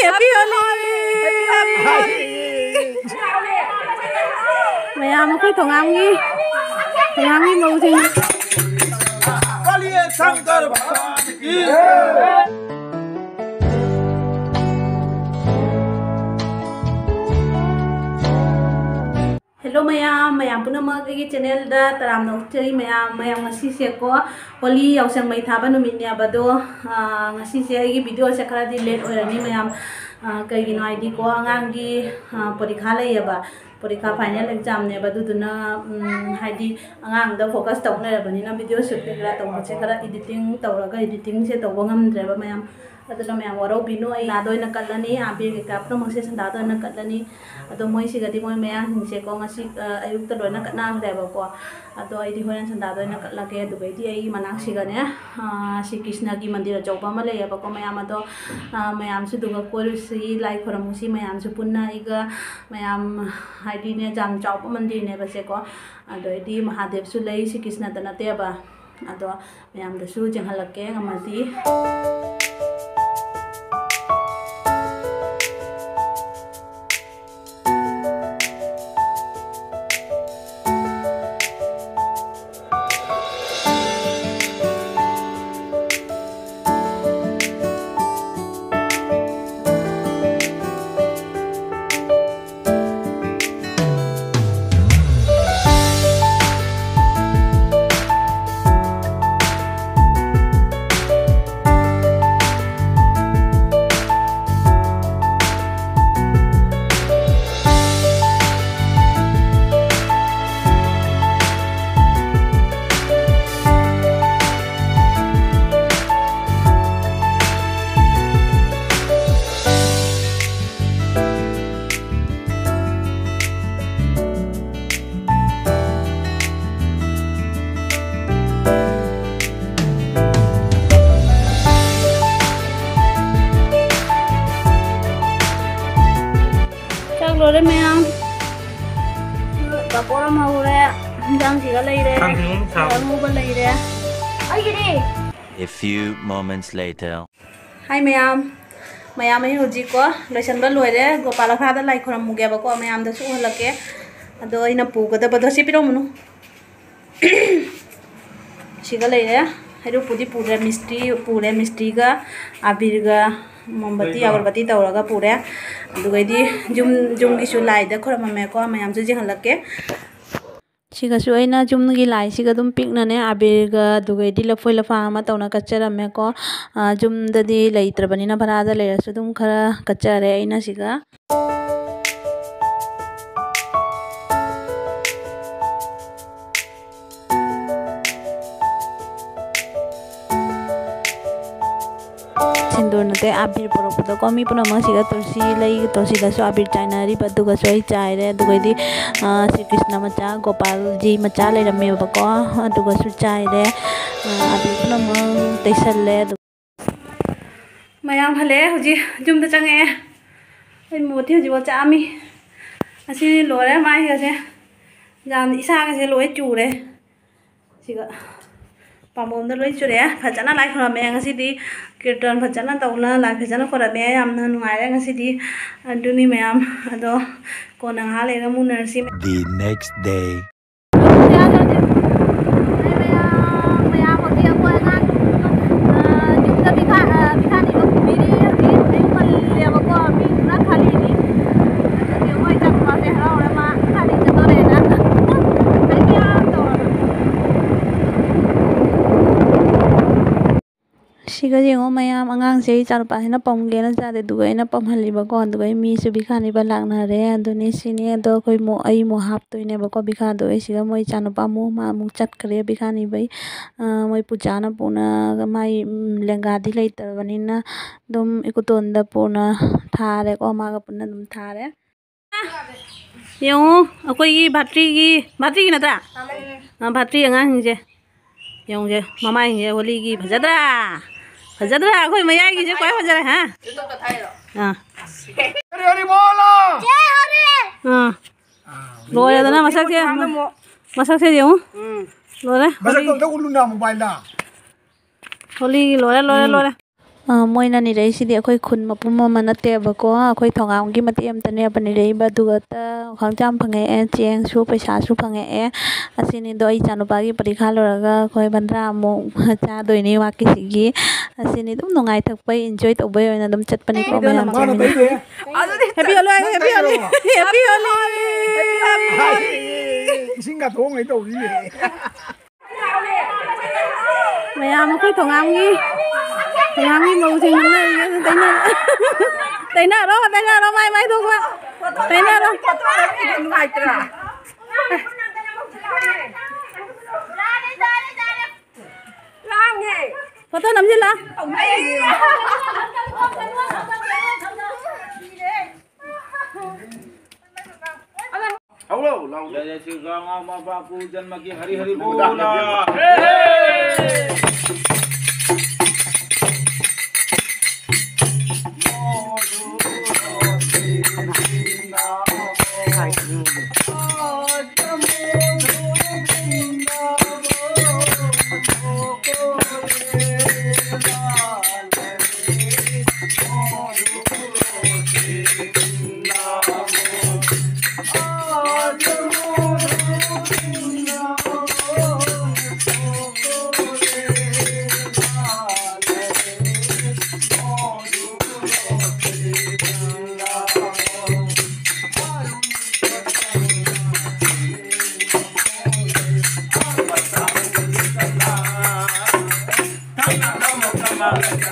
Happy Holi ma'am कोई थोंगामगी मौसिंग बोलिए शंकर भगवान की हेलो मैम पुनमक चैनल तराम नौचरी मैम से को होली यासंग मई थाब नुमिनेबदो से वीडियो से खरादी लेट होरनी मैम कईगिनो आईडी को आंगांगी परीक्षा लेबा परीक्षा फाइनल एग्जाम ने बदुदुना हाइदी आंगांग दा फोकस तौनरबनिना वीडियो शूट करा तौबसे खरा एडिटिंग तौरगा एडिटिंग से तौब ngamdreba मैम अदुना मैम वरो बिनो आई नादोइना कल्लनी आबे के कापनो मसे संदादोइना कल्लनी अदो मोइ सिगदी मोइ मैम से को ngasi ayuk ta loina katna greba ko ado ai di horan संदादोइना कल्लाके दुबैदी आई मनाक सिगने श्री कृष्ण की मंदिर चौबा मा लेयबा को मैम अदो मैम से दुगा कोरसी लाई खरमुसी मैम से पुन्ना इगा मैम हाइदी ने जाम चौबा मंदिर ने बसे को अदो दी महादेव सु लई श्री कृष्ण तनतेबा अदो मैम दसु जंगलके ngमदी लोरे मैम पापोरा माउरे जंग सिगा लेरे मुबा लेरे A few moments later. Hi ma'am ma'am ही होजी को लेसन बा लोरे गोपाल खादा लाई खरम मुगे बको मैम दसु हलके अदो इना पुगदा बदो सिपिरो मनु सिगा लेरे हेरु पुदी पूरे मिस्ट्री का आबिर का मोमबत्ती अगरबत्ती तौरगा पूरे दुगैदी जुम की लाइद खरमे को मैम जो हलके सिगसु अइना जुमगी लाई सिगा दुम पिकनने आबिरगा दुगैदी लफोय लफा अमा तौना कच्चरमे को जुमददी लैत्रबनिना भरादा लेरसु दुम खरा कच्चरे अइना सिगा सिंदूर नते आबिर पुरपदो कमी पुना मसिगा तुलसी लई तुलसी दसु आबिर चाइनारी बदुगा सोई चाइरे दुगैदी श्री कृष्ण मचा गोपाल जी मचा लेरमे बको दुगा सु चाइरे आबिर पुना म तैसले मैम हले हुजी जुमदा चंगे ए मोथि हुजी चामी असि लोरे माइ गसे जान इसा गसे लोय चुरे सिगा पामोम द लोय चुरे फजना लाइ खरमे ngasiदी कीर्तन फजना तौना लाइ फजना खरमे यामना नुआइरे ngasiदी अदुनि मैम अदो कोना हालेगा मुनरसी The next day. सिगा जेंगो मैम आंगांग से चारुपा है ना पमगेना जादे दुगैना पमहलिबा को दुगै मी सु बिखानी बा लागना रे अदुनि सिने दो कोई मो आई मो हाप तोइने बको बिखा दो सिगा मोइ चानुपा मो मा मु चट करे बिखानी बै मोइ पुजाना पुना माई लेंगादी लैतरबनिना दम इकुतोंदा पुना थारे को मागा पुना दम थारे यो अकोई भात्री की नता भात्री आंगांग जे yung je mama ye holi gi phajadra khoi maya gi je koi phajara ha ha Hari Hari बोलो जय Hari ha lo ya na masak se yung lo re masak to ulu na mobile na holi lo re मोइना निरैसिदि अखोइ खुन मपुम अमा नतेबको अखोइ थोंगामगी मति अमतनेब निरैबा दुगता खंगचाम fungi चेंगसु पैसासु fungi असिनि दो इचानुपागी परीक्षा लोरगा अखोइ बंद्रा अमु चादोइनि वाकिसिगी असिनि दुम नुंगाइ थकपै एन्जॉय तौबै ओइना दुम चटपनि को मयाम happy Holi happy Holi happy Holi इसिंगा थोंgai तौरि mày khối thằng ăn nghi màu thì mình này tay na đó mai thôi qua tay na đó có tôi làm gì là जय श्री राम बापू जन्म की हरि हरि बोला Come on.